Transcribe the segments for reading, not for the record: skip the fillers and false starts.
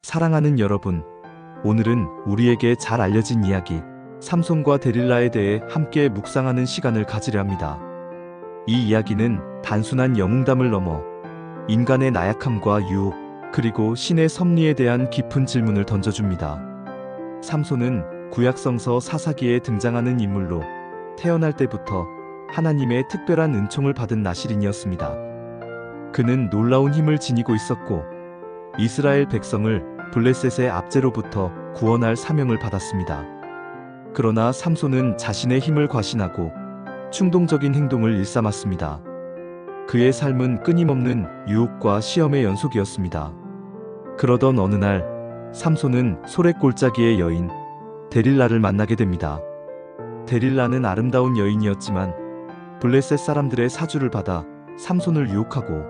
사랑하는 여러분, 오늘은 우리에게 잘 알려진 이야기, 삼손과 데릴라에 대해 함께 묵상하는 시간을 가지려 합니다. 이 이야기는 단순한 영웅담을 넘어 인간의 나약함과 유혹, 그리고 신의 섭리에 대한 깊은 질문을 던져줍니다. 삼손은 구약성서 사사기에 등장하는 인물로 태어날 때부터 하나님의 특별한 은총을 받은 나실인이었습니다. 그는 놀라운 힘을 지니고 있었고 이스라엘 백성을 블레셋의 압제로부터 구원할 사명을 받았습니다. 그러나 삼손은 자신의 힘을 과신하고 충동적인 행동을 일삼았습니다. 그의 삶은 끊임없는 유혹과 시험의 연속이었습니다. 그러던 어느 날 삼손은 소랫골짜기의 여인 데릴라를 만나게 됩니다. 데릴라는 아름다운 여인이었지만 블레셋 사람들의 사주를 받아 삼손을 유혹하고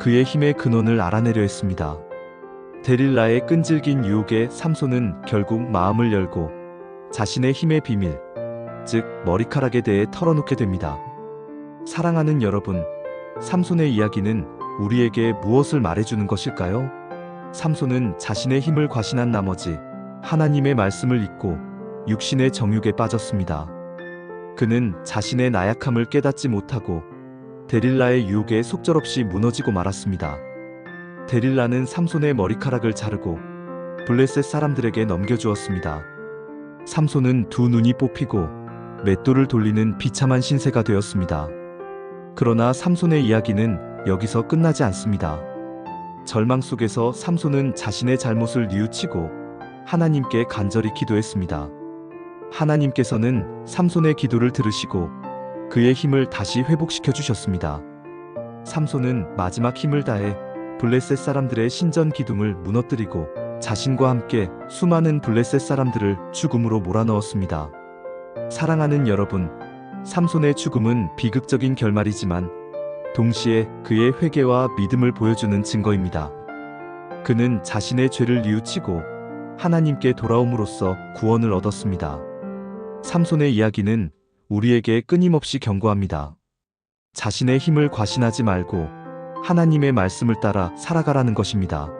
그의 힘의 근원을 알아내려 했습니다. 데릴라의 끈질긴 유혹에 삼손은 결국 마음을 열고 자신의 힘의 비밀, 즉 머리카락에 대해 털어놓게 됩니다. 사랑하는 여러분, 삼손의 이야기는 우리에게 무엇을 말해주는 것일까요? 삼손은 자신의 힘을 과신한 나머지 하나님의 말씀을 잊고 육신의 정욕에 빠졌습니다. 그는 자신의 나약함을 깨닫지 못하고 데릴라의 유혹에 속절없이 무너지고 말았습니다. 데릴라는 삼손의 머리카락을 자르고 블레셋 사람들에게 넘겨주었습니다. 삼손은 두 눈이 뽑히고 맷돌을 돌리는 비참한 신세가 되었습니다. 그러나 삼손의 이야기는 여기서 끝나지 않습니다. 절망 속에서 삼손은 자신의 잘못을 뉘우치고 하나님께 간절히 기도했습니다. 하나님께서는 삼손의 기도를 들으시고 그의 힘을 다시 회복시켜 주셨습니다. 삼손은 마지막 힘을 다해 블레셋 사람들의 신전 기둥을 무너뜨리고 자신과 함께 수많은 블레셋 사람들을 죽음으로 몰아넣었습니다. 사랑하는 여러분, 삼손의 죽음은 비극적인 결말이지만 동시에 그의 회개와 믿음을 보여주는 증거입니다. 그는 자신의 죄를 뉘우치고 하나님께 돌아옴으로써 구원을 얻었습니다. 삼손의 이야기는 우리에게 끊임없이 경고합니다. 자신의 힘을 과신하지 말고 하나님의 말씀을 따라 살아가라는 것입니다.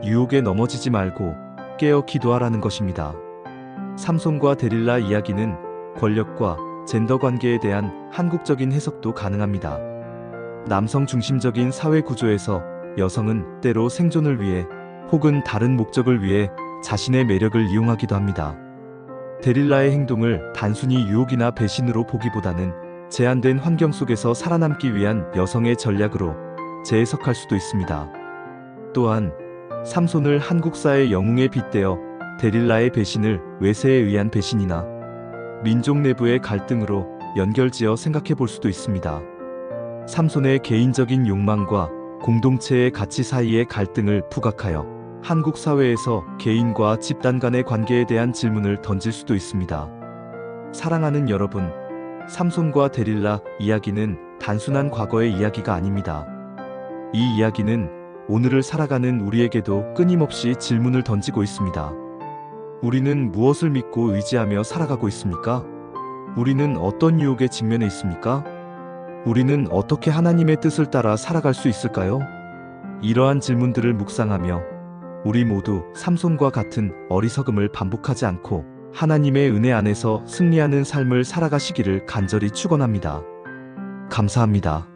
유혹에 넘어지지 말고 깨어 기도하라는 것입니다. 삼손과 데릴라 이야기는 권력과 젠더 관계에 대한 한국적인 해석도 가능합니다. 남성 중심적인 사회 구조에서 여성은 때로 생존을 위해 혹은 다른 목적을 위해 자신의 매력을 이용하기도 합니다. 데릴라의 행동을 단순히 유혹이나 배신으로 보기보다는 제한된 환경 속에서 살아남기 위한 여성의 전략으로 재해석할 수도 있습니다. 또한 삼손을 한국사의 영웅에 빗대어 데릴라의 배신을 외세에 의한 배신이나 민족 내부의 갈등으로 연결지어 생각해 볼 수도 있습니다. 삼손의 개인적인 욕망과 공동체의 가치 사이의 갈등을 부각하여 한국 사회에서 개인과 집단 간의 관계에 대한 질문을 던질 수도 있습니다. 사랑하는 여러분, 삼손과 데릴라 이야기는 단순한 과거의 이야기가 아닙니다. 이 이야기는 오늘을 살아가는 우리에게도 끊임없이 질문을 던지고 있습니다. 우리는 무엇을 믿고 의지하며 살아가고 있습니까? 우리는 어떤 유혹에 직면해 있습니까? 우리는 어떻게 하나님의 뜻을 따라 살아갈 수 있을까요? 이러한 질문들을 묵상하며 우리 모두 삼손과 같은 어리석음을 반복하지 않고 하나님의 은혜 안에서 승리하는 삶을 살아가시기를 간절히 축원합니다. 감사합니다.